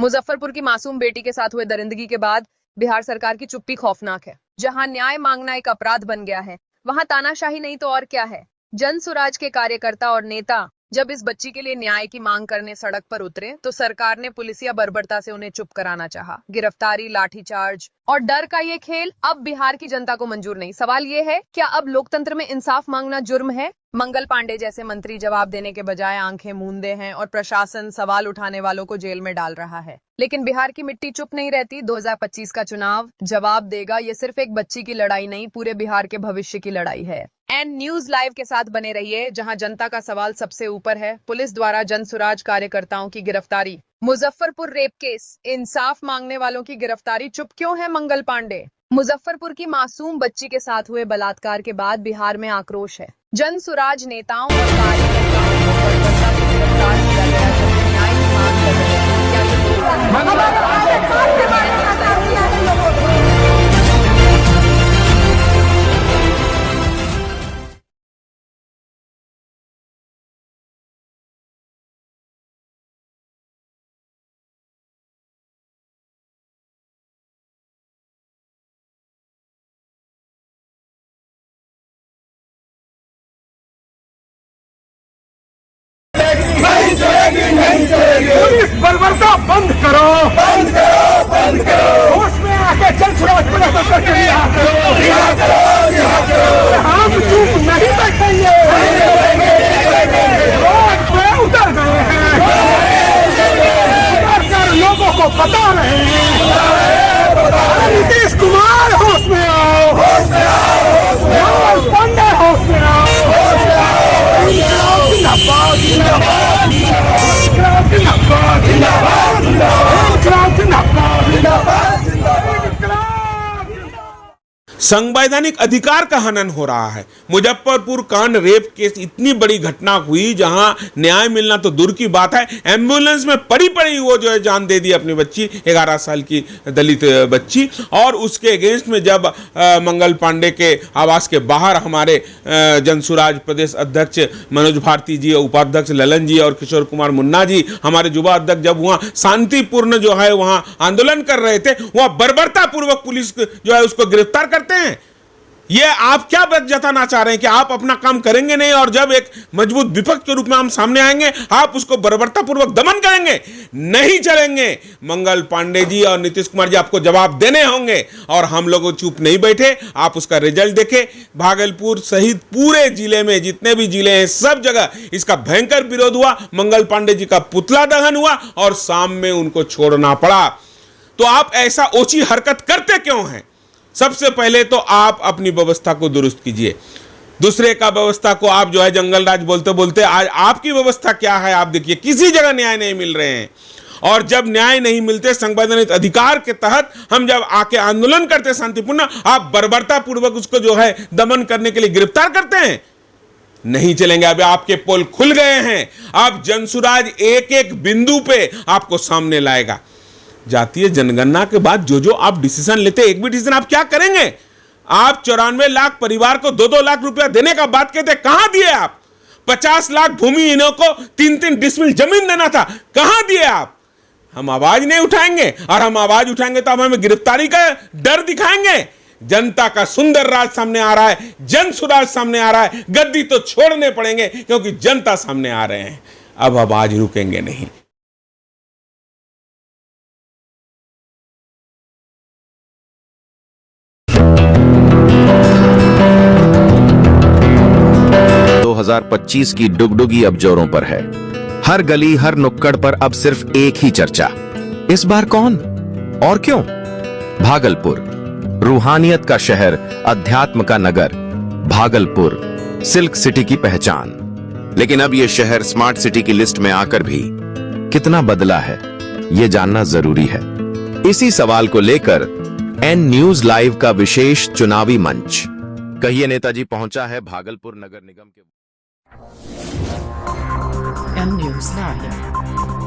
मुजफ्फरपुर की मासूम बेटी के साथ हुए दरिंदगी के बाद बिहार सरकार की चुप्पी खौफनाक है। जहां न्याय मांगना एक अपराध बन गया है, वहां तानाशाही नहीं तो और क्या है। जन सुराज के कार्यकर्ता और नेता जब इस बच्ची के लिए न्याय की मांग करने सड़क पर उतरे तो सरकार ने पुलिसिया बर्बरता से उन्हें चुप कराना चाहा। गिरफ्तारी, लाठीचार्ज और डर का ये खेल अब बिहार की जनता को मंजूर नहीं। सवाल ये है, क्या अब लोकतंत्र में इंसाफ मांगना जुर्म है? मंगल पांडे जैसे मंत्री जवाब देने के बजाय आंखें मूंदे हैं और प्रशासन सवाल उठाने वालों को जेल में डाल रहा है। लेकिन बिहार की मिट्टी चुप नहीं रहती। 2025 का चुनाव जवाब देगा। ये सिर्फ एक बच्ची की लड़ाई नहीं, पूरे बिहार के भविष्य की लड़ाई है। एन न्यूज लाइव के साथ बने रहिए, जहां जनता का सवाल सबसे ऊपर है। पुलिस द्वारा जनसुराज कार्यकर्ताओं की गिरफ्तारी, मुजफ्फरपुर रेप केस, इंसाफ मांगने वालों की गिरफ्तारी, चुप क्यों है मंगल पांडे? मुजफ्फरपुर की मासूम बच्ची के साथ हुए बलात्कार के बाद बिहार में आक्रोश है। जनसुराज नेताओं और कार्यकर्ताओं को बर्बरता से गिरफ्तार किया गया, जबकि न्याय की मांग कर रहे हैं। क्या ये पुलिस बर्बरता बंद करो, बंद करो, बंद करो। होश में आके जनसुराज पुलिस को करके रिहा करो, रिहा करो, रिहा करो। हम चुप नहीं बैठेंगे, रोड पे उतर गए हैं, उतर कर लोगों को बता रहे हैं। नीतीश कुमार होश में आओ, होश में आओ, मंगल पांडे होश में आओ, होश में आओ। जिंदाबाद, जिंदाबाद, जिंदाबाद, जिंदाबाद, जिंदाबाद, जिंदाबाद, जिंदाबाद, जिंदाबाद। संवैधानिक अधिकार का हनन हो रहा है। मुजफ्फरपुर कांड रेप केस इतनी बड़ी घटना हुई जहां न्याय मिलना तो दूर की बात है, एम्बुलेंस में पड़ी पड़ी वो जो है जान दे दी अपनी बच्ची, 11 साल की दलित बच्ची। और उसके अगेंस्ट में जब मंगल पांडे के आवास के बाहर हमारे जनसुराज प्रदेश अध्यक्ष मनोज भारती जी, उपाध्यक्ष ललन जी और किशोर कुमार मुन्ना जी, हमारे युवा अध्यक्ष, जब वहाँ शांतिपूर्ण जो है वहाँ आंदोलन कर रहे थे, वहाँ बर्बरता पूर्वक पुलिस जो है उसको गिरफ्तार करते हैं। ये आप क्या जताना चाह रहे हैं कि आप अपना काम करेंगे नहीं, और जब एक मजबूत विपक्ष के रूप में हम सामने आएंगे आप उसको बर्बरता पूर्वक दमन करेंगे? नहीं चलेंगे। मंगल पांडे जी और नीतीश कुमार जी आपको जवाब देने होंगे, और हम लोग चुप नहीं बैठे। आप उसका रिजल्ट देखें। भागलपुर सहित पूरे जिले में जितने भी जिले हैं सब जगह इसका भयंकर विरोध हुआ। मंगल पांडे जी का पुतला दहन हुआ और शाम में उनको छोड़ना पड़ा। तो आप ऐसा ओछी हरकत करते क्यों हैं? सबसे पहले तो आप अपनी व्यवस्था को दुरुस्त कीजिए। दूसरे का व्यवस्था को आप जो है जंगल राज बोलते बोलते आज आपकी व्यवस्था क्या है आप देखिए। किसी जगह न्याय नहीं मिल रहे हैं, और जब न्याय नहीं मिलते संवैधानिक अधिकार के तहत हम जब आके आंदोलन करते शांतिपूर्ण, आप बर्बरता पूर्वक उसको जो है दमन करने के लिए गिरफ्तार करते हैं। नहीं चलेंगे। अब आपके पोल खुल गए हैं। अब जनसुराज एक एक बिंदु पे आपको सामने लाएगा। जातीय जनगणना के बाद जो जो आप डिसीजन लेते, एक भी डिसीजन आप क्या करेंगे? आप 94 लाख परिवार को 2-2 लाख रुपया देने का बात कहते, कहां दिए आप? 50 लाख भूमिहीनों को 3-3 डिसमिल जमीन देना था, कहां दिए आप? हम आवाज नहीं उठाएंगे, और हम आवाज उठाएंगे तो हमें गिरफ्तारी का डर दिखाएंगे। जनता का सुंदर राज सामने आ रहा है, जन सुराज सामने आ रहा है। गद्दी तो छोड़ने पड़ेंगे क्योंकि जनता सामने आ रहे हैं। अब आवाज रुकेंगे नहीं। ...2025 की डुगडुगी अब जोरों पर है। हर गली हर नुक्कड़ पर अब सिर्फ एक ही चर्चा। इस बार कौन और क्यों? भागलपुर, रूहानियत का शहर, अध्यात्म का नगर। भागलपुर सिल्क सिटी की पहचान। लेकिन अब यह शहर स्मार्ट सिटी की लिस्ट में आकर भी कितना बदला है, यह जानना जरूरी है। इसी सवाल को लेकर एन न्यूज लाइव का विशेष चुनावी मंच कहिए नेताजी पहुंचा है भागलपुर नगर निगम के। N news live.